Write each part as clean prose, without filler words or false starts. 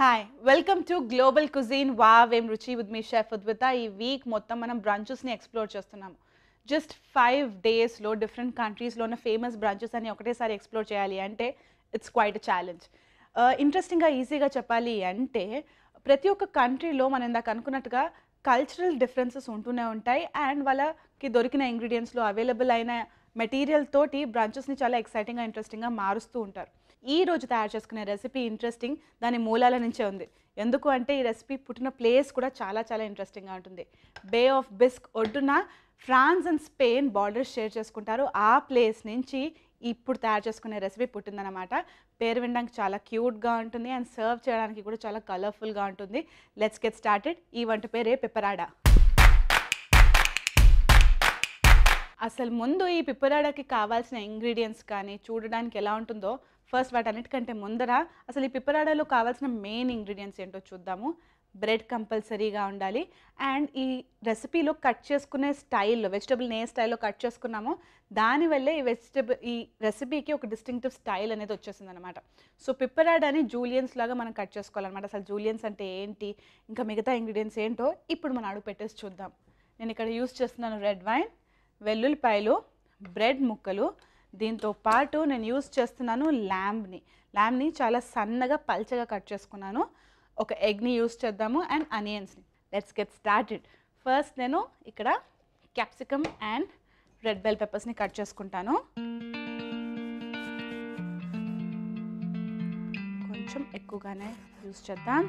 Hi, welcome to Global Cuisine. Wow, I'm Ruchi with me, Chef Udvita. ఈ week మొత్తం మనం బ్రాంచెస్ని explore చేస్తున్నాము. Just 5 డేస్లో డిఫరెంట్ కంట్రీస్లో ఉన్న ఫేమస్ బ్రాంచెస్ అని ఒకటేసారి ఎక్స్ప్లోర్ చేయాలి అంటే ఇట్స్ క్వైట్ అ ఛాలెంజ్. ఇంట్రెస్టింగ్గా ఈజీగా చెప్పాలి అంటే ప్రతి ఒక్క కంట్రీలో మనం ఇందాక అనుకున్నట్టుగా కల్చరల్ డిఫరెన్సెస్ ఉంటూనే ఉంటాయి అండ్ వాళ్ళకి దొరికిన ఇంగ్రీడియంట్స్లో అవైలబుల్ అయిన మెటీరియల్ తోటి బ్రాంచెస్ని చాలా ఎక్సైటింగ్గా ఇంట్రెస్టింగ్గా మారుస్తూ ఉంటారు. ఈ రోజు తయారు చేసుకునే రెసిపీ ఇంట్రెస్టింగ్ దాని మూలాల నుంచే ఉంది. ఎందుకు అంటే ఈ రెసిపీ పుట్టిన ప్లేస్ కూడా చాలా చాలా ఇంట్రెస్టింగ్గా ఉంటుంది. బే ఆఫ్ బిస్క్ ఒడ్డున France and Spain borders share చేసుకుంటారు. ఆ ప్లేస్ నుంచి ఇప్పుడు తయారు చేసుకునే రెసిపీ పుట్టిందనమాట. పేరు వినడానికి చాలా క్యూట్గా ఉంటుంది అండ్ సర్వ్ చేయడానికి కూడా చాలా కలర్ఫుల్గా ఉంటుంది. Let's get started. ఈ వంట పేరే పెప్పరాడా. అసలు ముందు ఈ పిప్పరాడాకి కావాల్సిన ఇంగ్రీడియంట్స్ కానీ చూడడానికి ఎలా ఉంటుందో ఫస్ట్ వాటన్నిటికంటే ముందర అసలు ఈ పిప్పరాడాలో కావాల్సిన మెయిన్ ఇంగ్రీడియంట్స్ ఏంటో చూద్దాము. బ్రెడ్ కంపల్సరీగా ఉండాలి అండ్ ఈ రెసిపీలో కట్ చేసుకునే స్టైల్లో వెజిటబుల్ని ఏ స్టైల్లో కట్ చేసుకున్నామో దానివల్లే ఈ రెసిపీకి ఒక డిస్టింక్టివ్ స్టైల్ అనేది వచ్చేసింది అనమాట. సో పిప్పరాడాని జూలియన్స్ లాగా మనం కట్ చేసుకోవాలన్నమాట. అసలు జూలియన్స్ అంటే ఏంటి, ఇంకా మిగతా ఇంగ్రీడియంట్స్ ఏంటో ఇప్పుడు మనం అడుగు పెట్టేసి చూద్దాం. నేను ఇక్కడ యూస్ చేస్తున్నాను రెడ్ వైన్, వెల్లుల్లిపాయలు, బ్రెడ్ ముక్కలు, దీంతో పాటు నేను యూస్ చేస్తున్నాను ల్యాంబ్ని చాలా సన్నగా పల్చగా కట్ చేసుకున్నాను. ఒక ఎగ్ని యూస్ చేద్దాము అండ్ అనియన్స్ని. Let's get started. ఫస్ట్ నేను ఇక్కడ క్యాప్సికమ్ అండ్ రెడ్ బెల్ పెప్పర్స్ని కట్ చేసుకుంటాను. కొంచెం ఎక్కువగానే యూస్ చేద్దాం.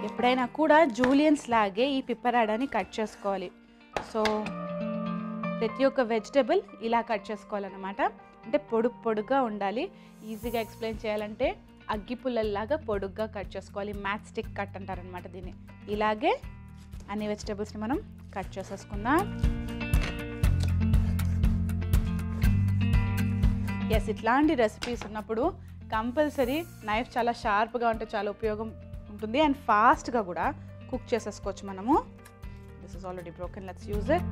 ఎప్పుడైనా కూడా జూలియన్స్ లాగే ఈ పిప్పరాడాని కట్ చేసుకోవాలి. సో ప్రతి ఒక్క వెజిటబుల్ ఇలా కట్ చేసుకోవాలన్నమాట. అంటే పొడుగ్గా ఉండాలి. ఈజీగా ఎక్స్ప్లెయిన్ చేయాలంటే అగ్గి పుల్లల్లాగా పొడుగ్గా కట్ చేసుకోవాలి. మ్యాచ్ స్టిక్ కట్ అంటారనమాట దీన్ని. ఇలాగే అన్ని వెజిటబుల్స్ని మనం కట్ చేసేసుకుందాం. ఎస్, ఇట్లాంటి రెసిపీస్ ఉన్నప్పుడు కంపల్సరీ నైఫ్ చాలా షార్ప్గా ఉంటే చాలా ఉపయోగం ఉంటుంది అండ్ ఫాస్ట్గా కూడా కుక్ చేసేసుకోవచ్చు మనము. This is already broken, let's use it.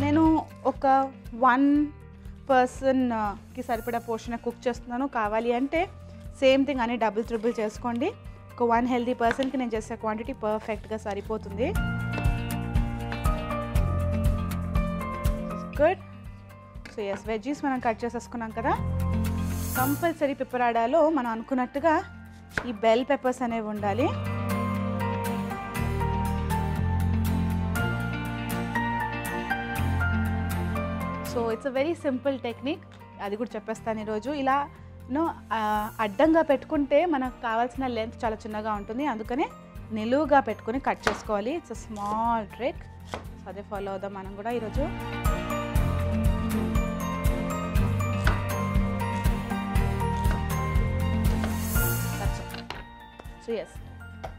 నేను ఒక 1 పర్సన్కి సరిపడా పోర్షన్ కుక్ చేస్తున్నాను. కావాలి అంటే సేమ్ థింగ్ అని డబుల్ చేసుకోండి. ఒక 1 హెల్తీ పర్సన్కి నేను చేసే క్వాంటిటీ పర్ఫెక్ట్గా సరిపోతుంది. గుడ్. సో ఎస్, వెజ్జీస్ మనం కట్ చేసేసుకున్నాం కదా. కంపల్సరీ పిప్పరాడాలో మనం అనుకున్నట్టుగా ఈ బెల్ పెప్పర్స్ అనేవి ఉండాలి. So it's a very simple technique, అది కూడా చెప్పేస్తాను ఈరోజు. ఇలా అడ్డంగా పెట్టుకుంటే మనకు కావాల్సిన లెంత్ చాలా చిన్నగా ఉంటుంది, అందుకనే నిలువుగా పెట్టుకొని కట్ చేసుకోవాలి. It's a small trick. So అదే ఫాలో అవుదాం మనం కూడా ఈరోజు. So yes,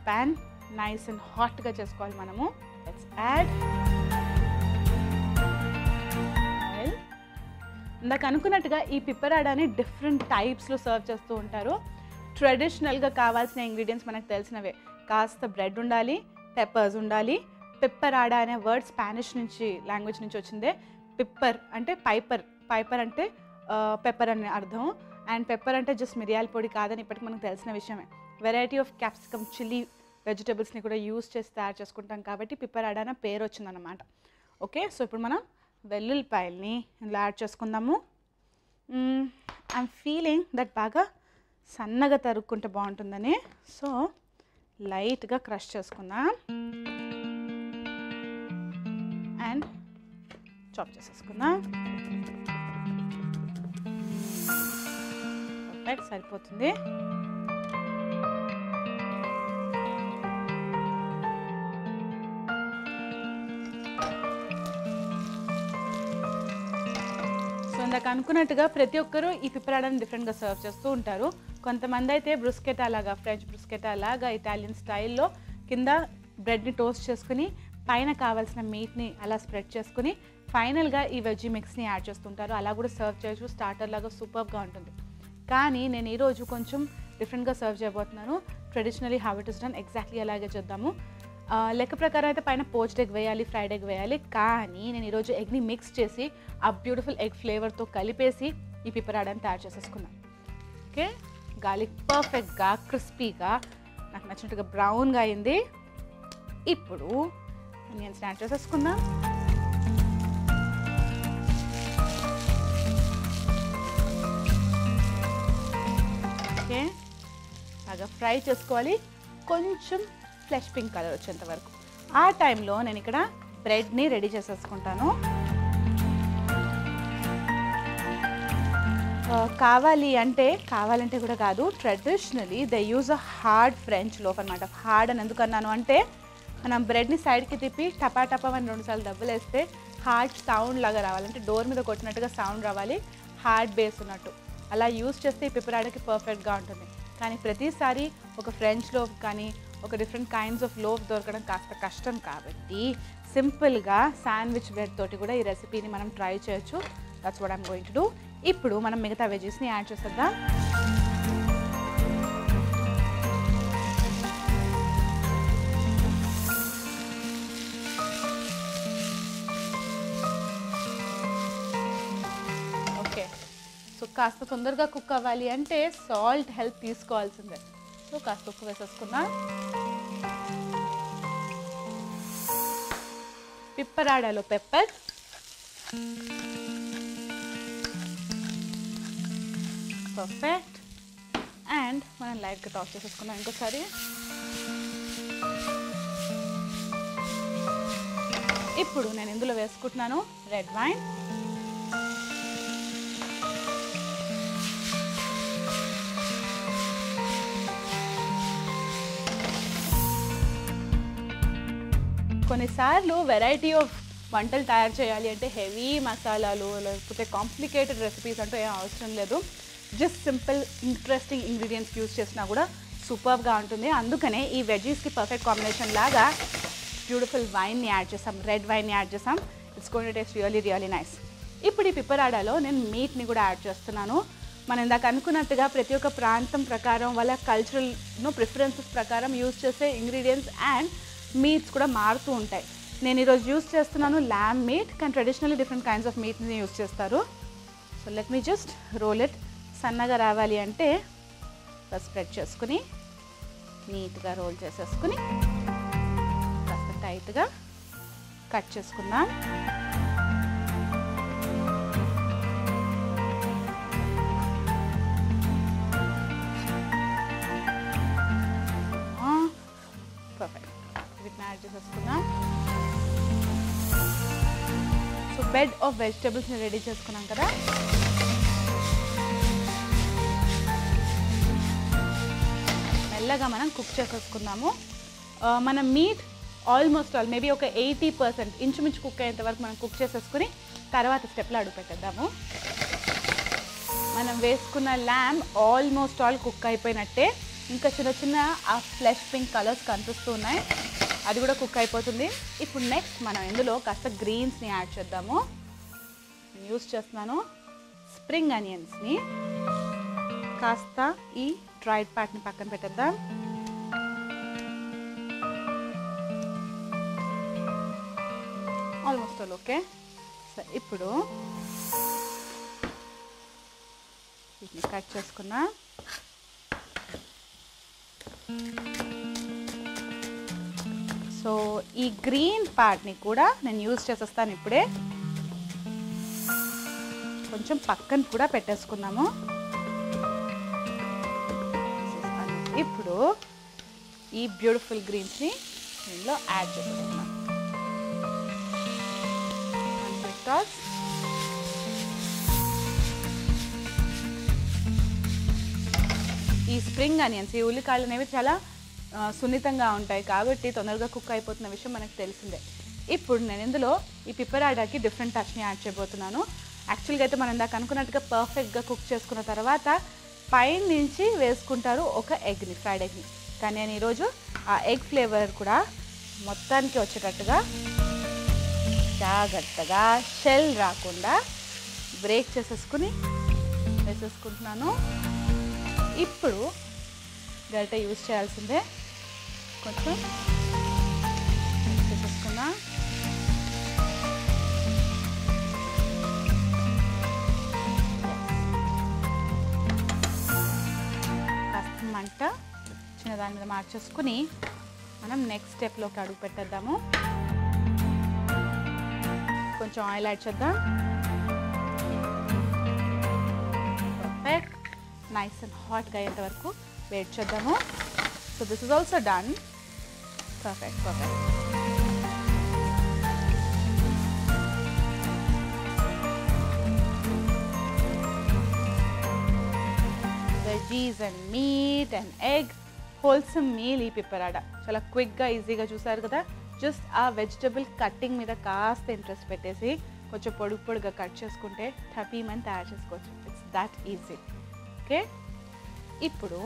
pan nice and హాట్గా చేసుకోవాలి మనము. Let's add oil. ఇందాక అనుకున్నట్టుగా ఈ పిప్పరాడాని డిఫరెంట్ టైప్స్లో సర్వ్ చేస్తూ ఉంటారు. ట్రెడిషనల్గా కావాల్సిన ఇంగ్రీడియంట్స్ మనకు తెలిసినవే. కాస్త బ్రెడ్ ఉండాలి, పెప్పర్స్ ఉండాలి. పిప్పరాడా అనే వర్డ్ స్పానిష్ లాంగ్వేజ్ నుంచి వచ్చిందే. పిప్పర్ అంటే పైపర్ అంటే పెప్పర్ అనే అర్థం. అండ్ పెప్పర్ అంటే జస్ట్ మిరియాల పొడి కాదని ఇప్పటికి మనకు తెలిసిన విషయమే. వెరైటీ ఆఫ్ క్యాప్సికమ్, చిల్లీ వెజిటబుల్స్ని కూడా యూస్ చేసి తయారు చేసుకుంటాం కాబట్టి పిప్పరాడా అనే పేరు వచ్చిందన్నమాట. ఓకే, సో ఇప్పుడు మనం వెల్లుల్లిపాయల్ని ఇలా యాడ్ చేసుకుందాము. ఐఎమ్ ఫీలింగ్ దట్ బాగా సన్నగా తరుక్కుంటే బాగుంటుందని. సో లైట్గా క్రష్ చేసుకుందాం అండ్ చాప్ చేసేసుకుందాం. పర్ఫెక్ట్, సరిపోతుంది. ఇందాక అనుకున్నట్టుగా ప్రతి ఒక్కరూ ఈ పిప్పరాడాని డిఫరెంట్గా సర్వ్ చేస్తూ ఉంటారు. కొంతమంది అయితే బ్రుస్కెటా లాగా, ఫ్రెంచ్ బ్రుస్కెటా లాగా ఇటాలియన్ స్టైల్లో కింద బ్రెడ్ని టోస్ట్ చేసుకుని పైన కావాల్సిన మీట్ని అలా స్ప్రెడ్ చేసుకుని ఫైనల్గా ఈ వెజ్జీ మిక్స్ని యాడ్ చేస్తుంటారు. అలా కూడా సర్వ్ చేయొచ్చు. స్టార్టర్ లాగా సూపర్గా ఉంటుంది. కానీ నేను ఈరోజు కొంచెం డిఫరెంట్గా సర్వ్ చేయబోతున్నాను. Traditionally how it is done exactly అలాగే చేద్దాము. లెక్క ప్రకారం అయితే పైన పోచ్డ్ ఎగ్ వేయాలి, ఫ్రైడ్ ఎగ్ వేయాలి. కానీ నేను ఈరోజు ఎగ్ని మిక్స్ చేసి ఆ బ్యూటిఫుల్ ఎగ్ ఫ్లేవర్తో కలిపేసి ఈ పిప్పరాడని తయారు చేసేసుకున్నాను. ఓకే, గార్లిక్ పర్ఫెక్ట్గా క్రిస్పీగా నాకు నచ్చినట్టుగా బ్రౌన్గా అయింది. ఇప్పుడు ఆనియన్స్ యాడ్ చేసేసుకుందాం. ఓకే, బాగా ఫ్రై చేసుకోవాలి, కొంచెం ఫ్లెష్ పింక్ కలర్ వచ్చేంత వరకు. ఆ టైంలో నేను ఇక్కడ బ్రెడ్ని రెడీ చేసేసుకుంటాను. కావాలంటే కూడా కాదు, traditionally they use a hard French loaf అనమాట. హార్డ్ అని ఎందుకన్నాను అంటే మనం బ్రెడ్ని సైడ్కి తిప్పి టపా టపా అని 2 సార్లు దెబ్బలు వేస్తే హార్డ్ సౌండ్ లాగా రావాలంటే డోర్ మీద కొట్టినట్టుగా సౌండ్ రావాలి, హార్డ్ బేస్ ఉన్నట్టు. అలా యూజ్ చేస్తే ఈ పిప్పరాడకి పర్ఫెక్ట్గా ఉంటుంది. కానీ ప్రతిసారి ఒక ఫ్రెంచ్ లోఫ్ కానీ ఒక డిఫరెంట్ కైండ్స్ ఆఫ్ లోఫ్ దొరకడం కాస్త కష్టం కాబట్టి సింపుల్గా శాండ్విచ్ బ్రెడ్ తోటి కూడా ఈ రెసిపీని మనం ట్రై చేయొచ్చు. That's what I'm going to do. ఇప్పుడు మనం మిగతా వెజెస్ని యాడ్ చేసేద్దాం. ఓకే, సో కాస్త తొందరగా కుక్ అవ్వాలి అంటే సాల్ట్ హెల్ప్ తీసుకోవాల్సిందే. సో కాస్త ఉప్పు వేసేసుకున్నా. పిప్పరాడలో పెప్పర్, పర్ఫెక్ట్. అండ్ మనం లైట్గా టాస్ చేసేసుకున్నాం ఇంకోసారి. ఇప్పుడు నేను ఇందులో వేసుకుంటున్నాను రెడ్ వైన్. కొన్నిసార్లు వెరైటీ ఆఫ్ వంటలు తయారు చేయాలి అంటే హెవీ మసాలాలు లేకపోతే కాంప్లికేటెడ్ రెసిపీస్ అంటూ ఏం అవసరం లేదు. Just simple interesting ingredients use చేసినా కూడా సూపర్గా ఉంటుంది. అందుకనే ఈ వెజీస్కి పర్ఫెక్ట్ కాంబినేషన్ లాగా బ్యూటిఫుల్ వైన్ని యాడ్ చేసాం, రెడ్ వైన్ని యాడ్ చేసాం. It's going to taste really nice. ఇప్పుడు ఈ పిప్పరాడాలో నేను మీట్ని కూడా యాడ్ చేస్తున్నాను. మనం ఇందాక అనుకున్నట్టుగా ప్రతి ఒక్క ప్రాంతం ప్రకారం వాళ్ళ కల్చరల్ ప్రిఫరెన్సెస్ ప్రకారం యూజ్ చేసే ఇంగ్రీడియంట్స్ అండ్ మీట్స్ కూడా మారుతూ ఉంటాయి. నేను ఈరోజు యూజ్ చేస్తున్నాను ల్యామ్ మీట్, కానీ ట్రెడిషనల్లీ డిఫరెంట్ కైండ్స్ ఆఫ్ మీట్ని యూజ్ చేస్తారు. So let me just roll it. సన్నగా రావాలి అంటే స్ప్రెడ్ చేసుకుని నీట్గా రోల్ చేసేసుకుని కాస్త టైట్గా కట్ చేసుకుందాం. పర్ఫెక్ట్, వీటిని యాడ్ చేసేసుకుందాం. సో బెడ్ ఆఫ్ వెజిటబుల్స్ని రెడీ చేసుకున్నాం కదా. మెల్లగా మనం కుక్ చేసేసుకుందాము. మన మీట్ ఆల్మోస్ట్ ఆల్ మేబీ ఒక 80% ఇంచుమించు కుక్ అయ్యేంత వరకు మనం కుక్ చేసేసుకుని తర్వాత స్టెప్లో అడుగు పెట్టేద్దాము. మనం వేసుకున్న ల్యామ్ ఆల్మోస్ట్ ఆల్ కుక్ అయిపోయినట్టే. ఇంకా చిన్న చిన్న ఆ ఫ్లెష్ పింక్ కలర్స్ కనిపిస్తూ ఉన్నాయి, అది కూడా కుక్ అయిపోతుంది. ఇప్పుడు నెక్స్ట్ మనం ఇందులో కాస్త గ్రీన్స్ని యాడ్ చేద్దాము. నేను యూస్ చేస్తున్నాను స్ప్రింగ్ ఆనియన్స్ని. కాస్త ఈ డ్రైడ్ పార్ట్ని పక్కన పెట్టేద్దాం. Almost all okay. సో ఇప్పుడు వీటిని కట్ చేసుకున్నా. సో ఈ గ్రీన్ పార్ట్ని కూడా నేను యూజ్ చేసేస్తాను. ఇప్పుడే కొంచెం పక్కన కూడా పెట్టేసుకున్నాము. ఇప్పుడు ఈ బ్యూటిఫుల్ గ్రీన్స్ని దీనిలో యాడ్ చేసుకున్నాం. ఈ స్ప్రింగ్ ఆనియన్స్, ఈ ఉల్లికాయలు అనేవి చాలా సున్నితంగా ఉంటాయి కాబట్టి తొందరగా కుక్ అయిపోతున్న విషయం మనకు తెలిసిందే. ఇప్పుడు నేను ఇందులో ఈ పిప్పరాడాకి డిఫరెంట్ టచ్ని యాడ్ చేయబోతున్నాను. యాక్చువల్గా అయితే మనం ఇందాక అనుకున్నట్టుగా పర్ఫెక్ట్గా కుక్ చేసుకున్న తర్వాత పైన నుంచి వేసుకుంటారు ఒక ఎగ్ని, ఫ్రైడ్ ఎగ్ని. కానీ నేను ఈరోజు ఆ ఎగ్ ఫ్లేవర్ కూడా మొత్తానికి వచ్చేటట్టుగా జాగ్రత్తగా షెల్ రాకుండా బ్రేక్ చేసేసుకుని వేసేసుకుంటున్నాను. ఇప్పుడు గరిటె యూజ్ చేయాల్సిందే. కొంచెం దాని మీద మార్చేసుకుని మనం నెక్స్ట్ స్టెప్లోకి అడుగు పెట్టేద్దాము. కొంచెం ఆయిల్ యాడ్ చేద్దాం. పర్ఫెక్ట్. నైస్ అండ్ హాట్గా అయ్యేంత వరకు వెయిట్ చేద్దాము. So this is also done. Perfect. Veggies and meet and egg, wholesome meal ఈ పిప్పరాడ. చాలా క్విక్గా ఈజీగా చూసారు కదా. జస్ట్ ఆ వెజిటబుల్ కట్టింగ్ మీద కాస్త ఇంట్రెస్ట్ పెట్టేసి కొంచెం పొడుగా కట్ చేసుకుంటే టపీమని తయారు చేసుకోవచ్చు. It's that easy. ఓకే, ఇప్పుడు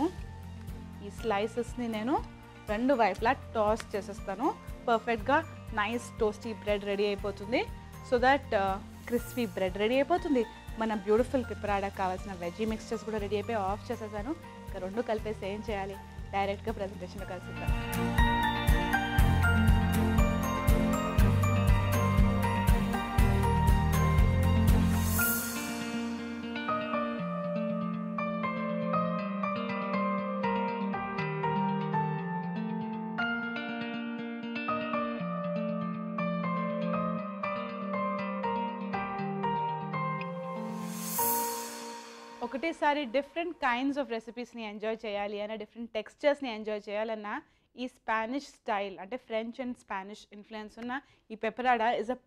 ఈ స్లైసెస్ని నేను 2 వైపులా టాస్ చేసేస్తాను. పర్ఫెక్ట్గా నైస్ టోస్టీ బ్రెడ్ రెడీ అయిపోతుంది. So that crispy bread ready అయిపోతుంది. మన బ్యూటిఫుల్ పిప్పరాడకు కావాల్సిన వెజీ మిక్స్చర్స్ కూడా రెడీ అయిపోయి ఆఫ్ చేసేసాను. ఇంకా 2 కలిపేసి ఏం చేయాలి, డైరెక్ట్గా ప్రజెంటేషన్లో కలిసిద్దాం. ఒకటేసారి డిఫరెంట్ కైండ్స్ ఆఫ్ రెసిపీస్ని ఎంజాయ్ చేయాలి అన్న, డిఫరెంట్ టెక్స్చర్స్ని ఎంజాయ్ చేయాలన్నా ఈ స్పానిష్ స్టైల్ అంటే ఫ్రెంచ్ అండ్ స్పానిష్ ఇన్ఫ్లుయెన్స్ ఉన్న ఈ పెప్పరాడా ఈజ్ అ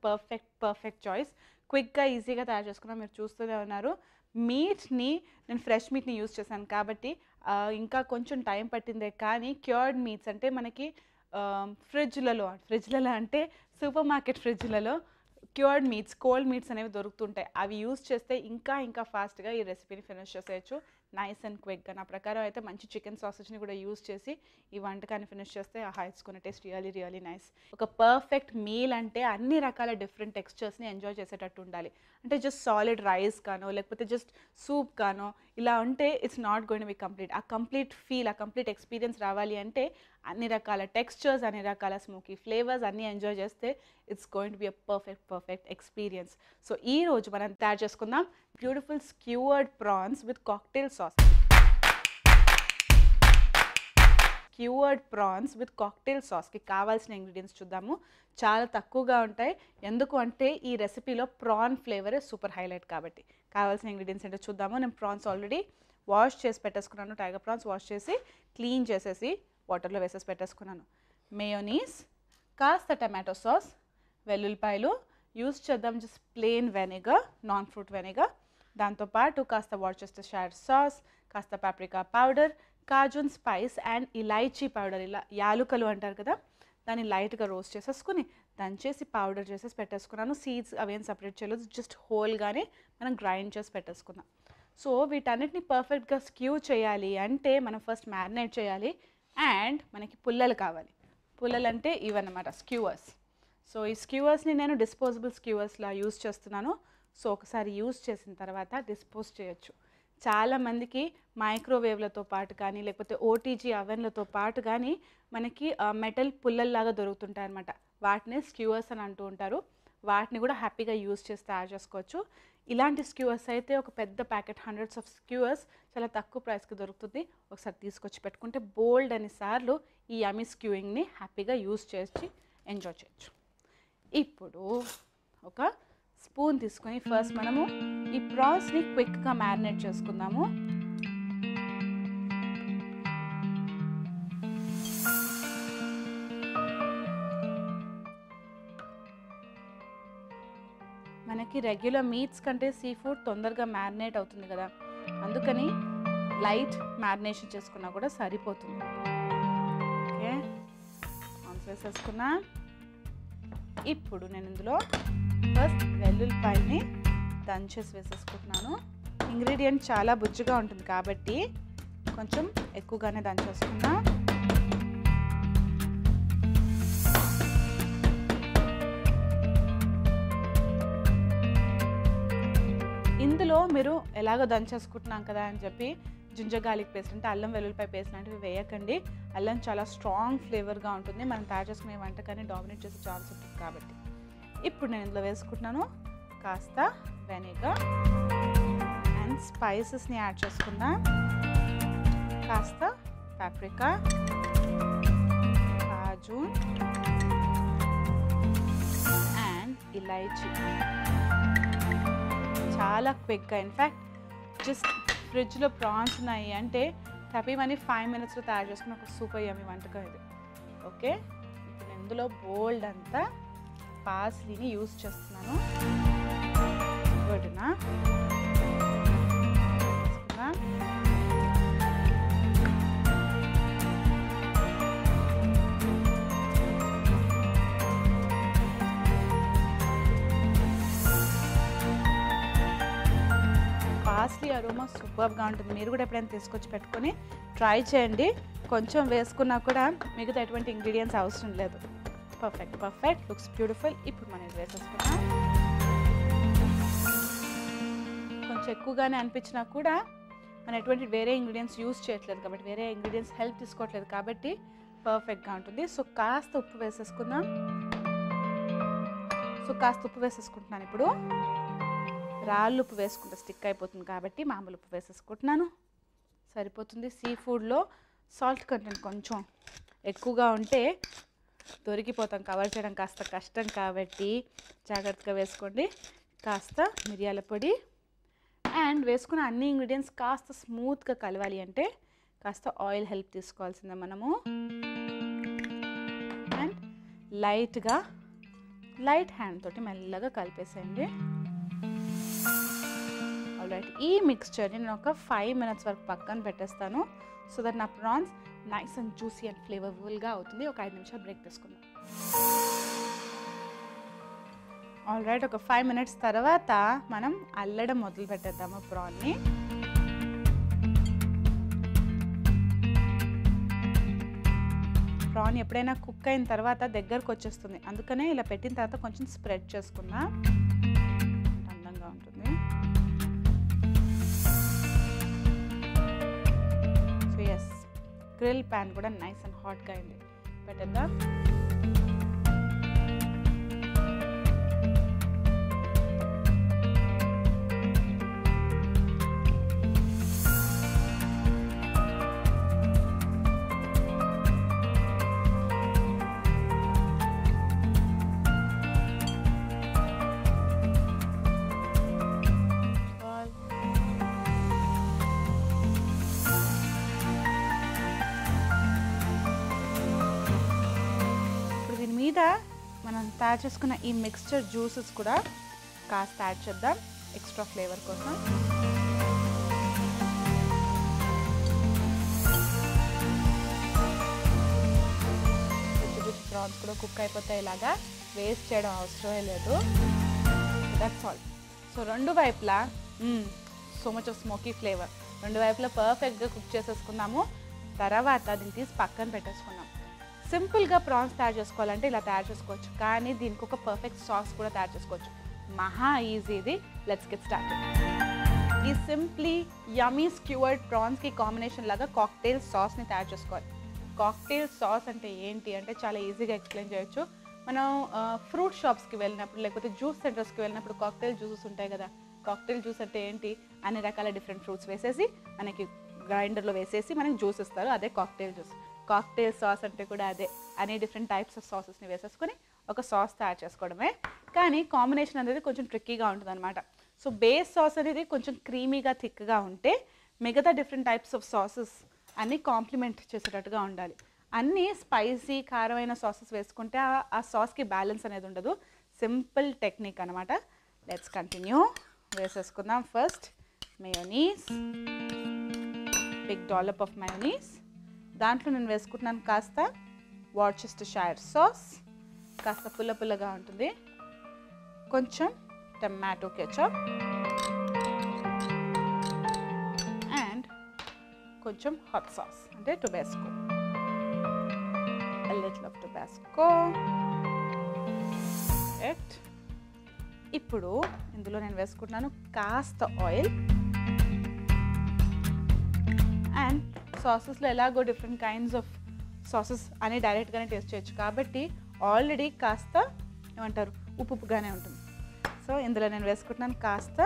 పర్ఫెక్ట్ చాయిస్. క్విక్గా ఈజీగా తయారు చేసుకున్నాం. మీరు చూస్తూనే ఉన్నారు. మీట్ని నేను ఫ్రెష్ మీట్ని యూజ్ చేశాను కాబట్టి ఇంకా కొంచెం టైం పట్టిందే. కానీ క్యూర్డ్ మీట్స్ అంటే మనకి ఫ్రిడ్జ్లలో అంటే సూపర్ మార్కెట్ ఫ్రిడ్జ్లలో క్యూర్డ్ మీట్స్, కోల్డ్ మీట్స్ అనేవి దొరుకుతుంటాయి. అవి యూజ్ చేస్తే ఇంకా ఫాస్ట్గా ఈ రెసిపీని ఫినిష్ చేసేయచ్చు. నైస్ అండ్ క్విక్గా. నా ప్రకారం అయితే మంచి చికెన్ సాసేజ్ని కూడా యూజ్ చేసి ఈ వంటకాన్ని ఫినిష్ చేస్తే ఇట్స్ టేస్ట్ రియలీ నైస్. ఒక పర్ఫెక్ట్ మీల్ అంటే అన్ని రకాల డిఫరెంట్ టెక్స్చర్స్ని ఎంజాయ్ చేసేటట్టు ఉండాలి. అంటే జస్ట్ సాలిడ్ రైస్ గానో లేకపోతే జస్ట్ సూప్ గానో ఇలా ఉంటే it's not going to be complete. ఆ కంప్లీట్ ఫీల్, ఆ కంప్లీట్ ఎక్స్పీరియన్స్ రావాలి అంటే అన్ని రకాల టెక్స్చర్స్, అన్ని రకాల స్మోకీ ఫ్లేవర్స్ అన్నీ ఎంజాయ్ చేస్తే it's going to be a perfect experience. So ఈ రోజు మనం తయారు చేసుకుందాం beautiful skewered prawns with cocktail sauce. Skewered prawns with cocktail సాస్కి కావాల్సిన ఇంగ్రీడియంట్స్ చూద్దాము. చాలా తక్కువగా ఉంటాయి. ఎందుకు అంటే ఈ రెసిపీలో ప్రాన్ ఫ్లేవరే సూపర్ హైలైట్ కాబట్టి. కావాల్సిన ఇంగ్రీడియంట్స్ ఏంటో చూద్దాము. నేను ప్రాన్స్ ఆల్రెడీ వాష్ చేసి పెట్టేసుకున్నాను. టైగర్ ప్రాన్స్ వాష్ చేసి క్లీన్ చేసేసి వాటర్లో వేసేసి పెట్టేసుకున్నాను. మేయోనీస్, కాస్త టమాటో సాస్, వెల్లుల్లిపాయలు యూజ్ చేద్దాం. Just plain vinegar, non fruit vinegar. దాంతోపాటు కాస్త వార్చెస్టర్షైర్ సాస్, కాస్త paprika powder, Cajun spice and elaichi powder. ఇలా యాలుకలు అంటారు కదా, దాన్ని లైట్గా రోస్ట్ చేసేసుకుని దంచేసి పౌడర్ చేసేసి పెట్టేసుకున్నాను. సీడ్స్ అవేం సపరేట్ చేయలేదు, జస్ట్ హోల్గానే మనం గ్రైండ్ చేసి పెట్టేసుకున్నాం. సో వీటన్నిటిని పర్ఫెక్ట్గా స్క్యూ చేయాలి అంటే మనం ఫస్ట్ మ్యారినేట్ చేయాలి. అండ్ మనకి పుల్లలు కావాలి. పుల్లలు అంటే ఇవన్నమాట స్క్యూవర్స్. సో ఈ స్క్యూవర్స్ని నేను డిస్పోజబుల్ స్క్యూవర్స్లా యూజ్ చేస్తున్నాను. సో ఒకసారి యూజ్ చేసిన తర్వాత డిస్పోజ్ చేయొచ్చు. చాలామందికి మైక్రోవేవ్లతో పాటు కానీ లేకపోతే ఓటీజీ అవెన్లతో పాటు కానీ మనకి మెటల్ పుల్లల్లాగా దొరుకుతుంటాయి అన్నమాట. వాటిని స్క్యూవర్స్ అని అంటూ ఉంటారు. వాటిని కూడా హ్యాపీగా యూజ్ చేసి తయారు చేసుకోవచ్చు. ఇలాంటి స్క్యూవర్స్ అయితే ఒక పెద్ద ప్యాకెట్, హండ్రెడ్స్ ఆఫ్ స్క్యూవర్స్ చాలా తక్కువ ప్రైస్కి దొరుకుతుంది. ఒకసారి తీసుకొచ్చి పెట్టుకుంటే బోల్డ్ అని సార్లు ఈ యమ్మీ స్క్యూయింగ్ని హ్యాపీగా యూజ్ చేసి ఎంజాయ్ చేయొచ్చు. ఇప్పుడు ఒక స్పూన్ తీసుకొని ఫస్ట్ మనము ఈ ప్రాన్స్ని క్విక్గా మ్యారినేట్ చేసుకుందాము. మనకి రెగ్యులర్ మీట్స్ కంటే సీ ఫుడ్ తొందరగా మ్యారినేట్ అవుతుంది కదా, అందుకని లైట్ మ్యారినేషన్ చేసుకున్నా కూడా సరిపోతుంది. ఓకే, ప్రాన్స్ వేసేసుకున్నా. ఇప్పుడు నేను ఇందులో ఫస్ట్ వెల్లుల్లిపాయల్ని దంచేసి వేసేసుకుంటున్నాను. ఇంగ్రీడియంట్ చాలా బుజ్జిగా ఉంటుంది కాబట్టి కొంచెం ఎక్కువగానే దంచేసుకున్నా. ఇందులో మీరు ఎలాగో దంచేసుకుంటున్నాం కదా అని చెప్పి జింజర్ గార్లిక్ పేస్ట్ అంటే అల్లం వెల్లుల్లిపాయ పేస్ట్ లాంటివి వేయకండి. అల్లం చాలా స్ట్రాంగ్ ఫ్లేవర్గా ఉంటుంది. మనం తయారు చేసుకునే వంటకాన్ని డామినేట్ చేసే ఛాన్స్ ఉంటుంది కాబట్టి. ఇప్పుడు నేను ఇందులో వేసుకుంటున్నాను కాస్త వెనిగర్ అండ్ స్పైసెస్ని యాడ్ చేసుకుందాం. కాస్త పాప్రికా, కాజు అండ్ ఇలైచీ. చాలా క్విక్గా, ఇన్ఫ్యాక్ట్ జస్ట్ ఫ్రిడ్జ్లో ప్రాన్స్ ఉన్నాయి అంటే టపీమని 5 minutesలో తయారు చేసుకున్న ఒక సూపర్ యమ్మీ వంటకం ఇది. ఓకే, ఇప్పుడు ఇందులో బోల్డ్ అంతా పార్స్లీని యూజ్ చేస్తున్నాను. వడినా పార్స్లీ అరోమా సూపర్గా ఉంటుంది. మీరు కూడా ఎప్పుడైనా తీసుకొచ్చి పెట్టుకొని ట్రై చేయండి. కొంచెం వేసుకున్నా కూడా మిగతా ఎటువంటి ఇంగ్రీడియంట్స్ అవసరం లేదు. Perfect perfect, looks beautiful. ఇప్పుడు మనం ఇది వేసేసుకున్నాం. కొంచెం ఎక్కువగానే అనిపించినా కూడా మనం ఎటువంటి వేరే ఇంగ్రీడియంట్స్ యూజ్ చేయట్లేదు కాబట్టి, వేరే ఇంగ్రీడియంట్స్ హెల్ప్ తీసుకోవట్లేదు కాబట్టి పర్ఫెక్ట్గా ఉంటుంది. సో కాస్త ఉప్పు వేసేసుకుందాం. సో కాస్త ఉప్పు వేసేసుకుంటున్నాను. ఇప్పుడు రాళ్ళు ఉప్పు వేసుకుంటే స్టిక్ అయిపోతుంది కాబట్టి మామూలు ఉప్పు వేసేసుకుంటున్నాను. సరిపోతుంది. సీ ఫుడ్లో సాల్ట్ కంటెంట్ కొంచెం ఎక్కువగా ఉంటే దొరికిపోతాం, కవర్ చేయడం కాస్త కష్టం కాబట్టి జాగ్రత్తగా వేసుకోండి. కాస్త మిరియాల పొడి అండ్ వేసుకున్న అన్ని ఇంగ్రీడియంట్స్ కాస్త స్మూత్గా కలవాలి అంటే కాస్త ఆయిల్ హెల్ప్ తీసుకోవాల్సిందే మనము. అండ్ లైట్ హ్యాండ్ తోటి మెల్లగా కలిపేసేయండి. ఆల్రైట్, ఈ మిక్స్చర్ని నేను ఒక 5 minutes వరకు పక్కన పెట్టేస్తాను. సో దట్ నా prawns nice and juicy and ఫ్లేవర్ఫుల్గా అవుతుంది. ఒక 5 నిమిషాలు బ్రేక్ తీసుకుందాం. ఆల్రైట్, ఒక 5 minutes తర్వాత మనం అల్లడం మొదలు పెట్టేద్దాము ప్రాన్ని. ప్రాన్ ఎప్పుడైనా కుక్ అయిన తర్వాత దగ్గరకు వచ్చేస్తుంది, అందుకనే ఇలా పెట్టిన తర్వాత కొంచెం స్ప్రెడ్ చేసుకున్నా అందంగా ఉంటుంది. సో ఎస్, గ్రిల్ ప్యాన్ కూడా నైస్ అండ్ హాట్గా అయింది. పెట్టేద్దాం. మనం తయారు చేసుకున్న ఈ మిక్స్చర్ జ్యూసెస్ కూడా కాస్త యాడ్ చేద్దాం ఎక్స్ట్రా ఫ్లేవర్ కోసం. ప్రాన్స్ కూడా కుక్ అయిపోతాయి, ఇలాగా వేస్ట్ చేయడం అవసరమే లేదు. That's all. సో రెండు వైపులా so much of smoky flavour, రెండు వైపులా పర్ఫెక్ట్గా కుక్ చేసేసుకున్నాము. తర్వాత దీన్ని తీసి పక్కన పెట్టేసుకున్నాం. సింపుల్గా ప్రాన్స్ తయారు చేసుకోవాలంటే ఇలా తయారు చేసుకోవచ్చు, కానీ దీనికి ఒక పర్ఫెక్ట్ సాస్ కూడా తయారు చేసుకోవచ్చు. మహా ఈజీ ఇది. Let's get started. ఈ సింప్లీ యమ్మీ స్క్యూవర్డ్ ప్రాన్స్కి కాంబినేషన్ లాగా కాక్టైల్ సాస్ని తయారు చేసుకోవాలి. కాక్టైల్ సాస్ అంటే ఏంటి అంటే చాలా ఈజీగా ఎక్స్ప్లెయిన్ చేయొచ్చు. మనం ఫ్రూట్ షాప్స్కి వెళ్ళినప్పుడు లేకపోతే జ్యూస్ సెంటర్స్కి వెళ్ళినప్పుడు కాక్టైల్ జ్యూసెస్ ఉంటాయి కదా. కాక్టైల్ జ్యూస్ అంటే ఏంటి, అన్ని రకాల డిఫరెంట్ ఫ్రూట్స్ వేసేసి మనకి గ్రైండర్లో వేసేసి మనకి జ్యూస్ ఇస్తారు, అదే కాక్టైల్ జ్యూస్. కాక్టైల్ సాస్ అంటే కూడా అదే, అన్ని డిఫరెంట్ టైప్స్ ఆఫ్ సాసెస్ని వేసేసుకొని ఒక సాస్ తయారు చేసుకోవడమే. కానీ కాంబినేషన్ అనేది కొంచెం ట్రిక్కీగా ఉంటుంది అనమాట. సో బేస్ సాస్ అనేది కొంచెం క్రీమీగా థిక్గా ఉంటే మిగతా డిఫరెంట్ టైప్స్ ఆఫ్ సాసెస్ అన్నీ కాంప్లిమెంట్ చేసేటట్టుగా ఉండాలి. అన్నీ స్పైసీ కారమైన సాసెస్ వేసుకుంటే ఆ సాస్కి బ్యాలెన్స్ అనేది ఉండదు. సింపుల్ టెక్నిక్ అనమాట. Let's continue. వేసేసుకుందాం. First mayonnaise, big dollop of mayonnaise. దాంట్లో నేను వేసుకుంటున్నాను కాస్త వార్చెస్టర్షైర్ సాస్, కాస్త పుల్ల పుల్లగా ఉంటుంది. కొంచెం టమాటో కెచప్ అండ్ కొంచెం హాట్ సాస్ అంటే Tabasco, a little of Tabasco. ఇప్పుడు ఇందులో నేను వేసుకుంటున్నాను కాస్త ఆయిల్. అండ్ సాసెస్లో ఎలాగో డిఫరెంట్ కైండ్స్ ఆఫ్ సాసెస్ అని డైరెక్ట్గానే టేస్ట్ చేయొచ్చు కాబట్టి ఆల్రెడీ కాస్త ఏమంటారు ఉప్పుగానే ఉంటుంది. సో ఇందులో నేను వేసుకుంటున్నాను కాస్త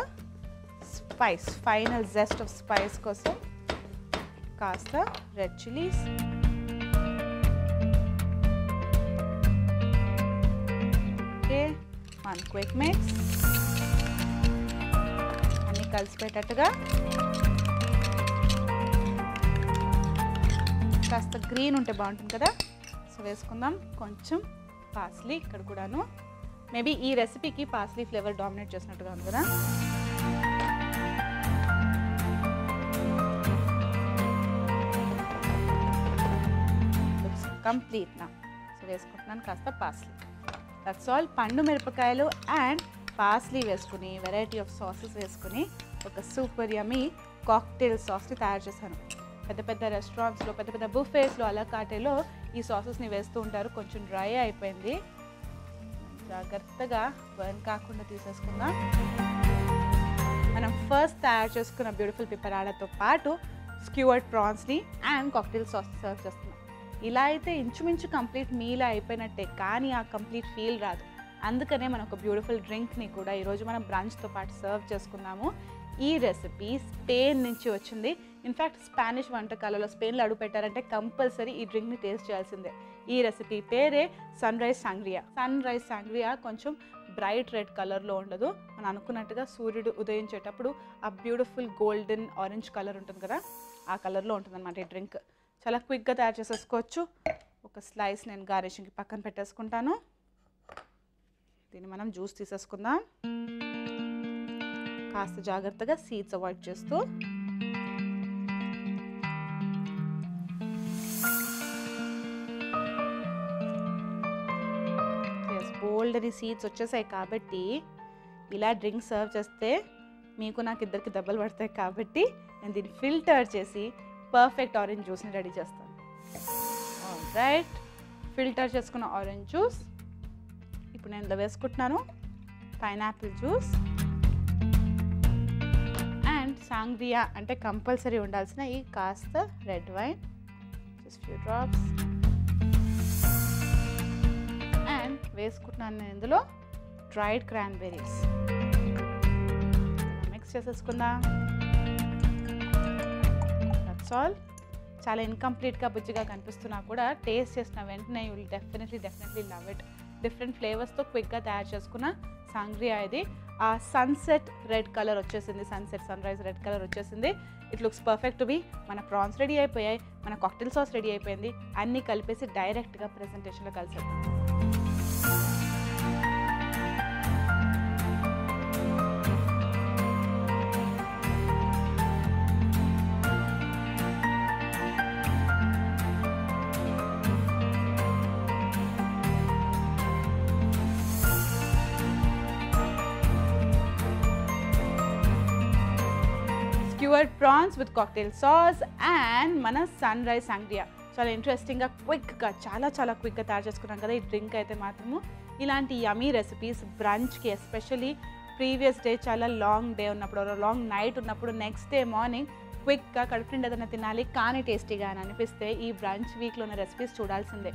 spice, final Zest of spice కోసం కాస్త red chillies, okay, 1 quick mix, అన్నీ కలిసిపెట్టేట్టుగా. కాస్త గ్రీన్ ఉంటే బాగుంటుంది కదా, సో వేసుకుందాం. కొంచెం పాస్లీ ఇక్కడ కూడాను, మేబీ ఈ రెసిపీకి పాస్లీ ఫ్లేవర్ డామినేట్ చేసినట్టుగా ఉంది కదా. లుక్స్ కంప్లీట్ నా. సో వేసుకుంటున్నాను కాస్త పాస్లీ. That's all. పండు మిరపకాయలు అండ్ పాస్లీ వేసుకుని వెరైటీ ఆఫ్ సాసెస్ వేసుకుని ఒక సూపర్ యమ్మీ కాక్టైల్ సాస్ని తయారు చేశాను. పెద్ద పెద్ద రెస్టారెంట్స్లో, పెద్ద పెద్ద బుఫేస్లో, అలా కాటేలో ఈ సాసెస్ని వేస్తూ ఉంటారు. కొంచెం డ్రై అయిపోయింది, జాగ్రత్తగా బర్న్ కాకుండా తీసేసుకుందాం. మనం ఫస్ట్ తయారు చేసుకున్న బ్యూటిఫుల్ పిపరాడతో పాటు స్క్యూవర్డ్ ప్రాన్స్ని అండ్ కాక్టైల్ సాస్ సర్వ్ చేస్తున్నాం. ఇలా అయితే ఇంచుమించు కంప్లీట్ మీల్ అయిపోయినట్టే, కానీ ఆ కంప్లీట్ ఫీల్ రాదు. అందుకనే మనం ఒక బ్యూటిఫుల్ డ్రింక్ని కూడా ఈరోజు మనం బ్రంచ్తో పాటు సర్వ్ చేసుకున్నాము. ఈ రెసిపీ స్పెయిన్ నుంచి వచ్చింది. ఇన్ఫ్యాక్ట్ స్పానిష్ వంటకాలలో స్పెయిన్లో అడుగు పెట్టారంటే కంపల్సరీ ఈ డ్రింక్ని టేస్ట్ చేయాల్సిందే. ఈ రెసిపీ పేరే sunrise sangria. Sunrise sangria కొంచెం బ్రైట్ రెడ్ కలర్లో ఉండదు, మనం అనుకున్నట్టుగా సూర్యుడు ఉదయించేటప్పుడు ఆ బ్యూటిఫుల్ గోల్డెన్ ఆరెంజ్ కలర్ ఉంటుంది కదా, ఆ కలర్లో ఉంటుందన్నమాట ఈ డ్రింక్. చాలా క్విక్గా తయారు చేసేసుకోవచ్చు. ఒక స్లైస్ నేను గార్నిషింగ్కి పక్కన పెట్టేసుకుంటాను. దీన్ని మనం జ్యూస్ తీసేసుకుందాం. కాస్త జాగ్రత్తగా సీడ్స్ అవాయిడ్ చేస్తూ. బోల్డ్ అని సీడ్స్ వచ్చేసాయి కాబట్టి ఇలా డ్రింక్ సర్వ్ చేస్తే మీకు నాకు ఇద్దరికి దెబ్బలు పడతాయి కాబట్టి నేను దీన్ని ఫిల్టర్ చేసి పర్ఫెక్ట్ ఆరెంజ్ జ్యూస్ని రెడీ చేస్తాను. రైట్, ఫిల్టర్ చేసుకున్న ఆరెంజ్ జ్యూస్ ఇప్పుడు నేను ఇందులో వేసుకుంటున్నాను. పైనాపిల్ జ్యూస్ అండ్ సాంగ్రియా అంటే కంపల్సరీ ఉండాల్సిన ఈ కాస్త red wine, just few drops. And వేసుకుంటున్నాను నేను ఇందులో డ్రైడ్ క్రాన్బెర్రీస్. మిక్స్ చేసేసుకుందాం. That's all. చాలా ఇన్కంప్లీట్గా బుజ్జిగా కనిపిస్తున్నా కూడా టేస్ట్ చేసిన వెంటనే you will definitely love it. Different ఫ్లేవర్స్తో క్విక్గా తయారు చేసుకున్న సాంగ్రియా ఇది. ఆ సన్సెట్ రెడ్ కలర్ వచ్చేసింది, సన్ రైజ్ రెడ్ కలర్ వచ్చేసింది. It looks perfect to be. మన ప్రాన్స్ రెడీ అయిపోయాయి, మన కాక్టైల్ సాస్ రెడీ అయిపోయింది. అన్నీ కలిపేసి డైరెక్ట్గా ప్రెజెంటేషన్లో కలిసేద్దాం. Skewered prawns with cocktail sauce and మన సన్ రైజ్ సాంగ్రియా. చాలా ఇంట్రెస్టింగ్గా క్విక్గా చాలా క్విక్గా తయారు చేసుకున్నాం కదా ఈ డ్రింక్ అయితే మాత్రము. ఇలాంటి యమీ రెసిపీస్ బ్రంచ్కి, ఎస్పెషల్లీ ప్రీవియస్ డే చాలా లాంగ్ డే ఉన్నప్పుడు, లాంగ్ నైట్ ఉన్నప్పుడు, నెక్స్ట్ డే మార్నింగ్ క్విక్గా కడుపు నిండా ఏదైనా తినాలి కానీ టేస్టీగా అని అనిపిస్తే ఈ బ్రంచ్ వీక్లో ఉన్న రెసిపీస్ చూడాల్సిందే.